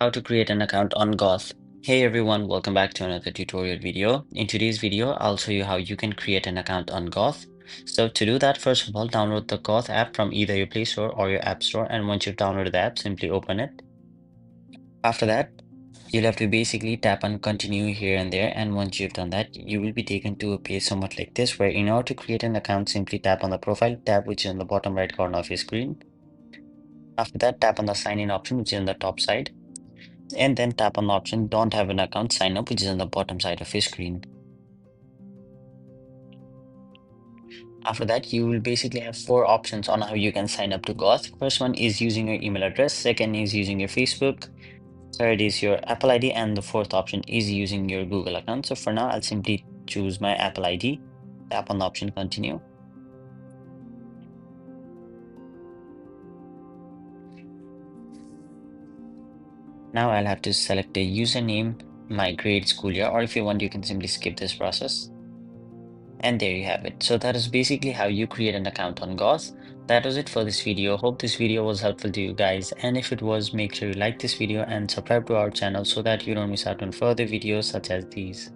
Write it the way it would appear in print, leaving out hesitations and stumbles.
how to create an account on Gauth. Hey everyone, welcome back to another tutorial video. In today's video, I'll show you how you can create an account on Gauth. So to do that, first of all, download the Gauth app from either your Play Store or your App Store. And once you've downloaded the app, simply open it. After that, you'll have to basically tap on continue here and there. And once you've done that, you will be taken to a page somewhat like this, where in order to create an account, simply tap on the profile tab, which is in the bottom right corner of your screen. After that, tap on the sign in option, which is on the top side. And then tap on the option don't have an account sign up, which is on the bottom side of your screen. After that, you will basically have four options on how you can sign up to Gauth. First one is using your email address, second is using your Facebook, third is your Apple ID, and the fourth option is using your Google account. So for now, I'll simply choose my Apple ID, tap on the option continue. Now I'll have to select a username, my grade, school year, or if you want, you can simply skip this process. And there you have it. So that is basically how you create an account on Gauth. That was it for this video. Hope this video was helpful to you guys. And if it was, make sure you like this video and subscribe to our channel so that you don't miss out on further videos such as these.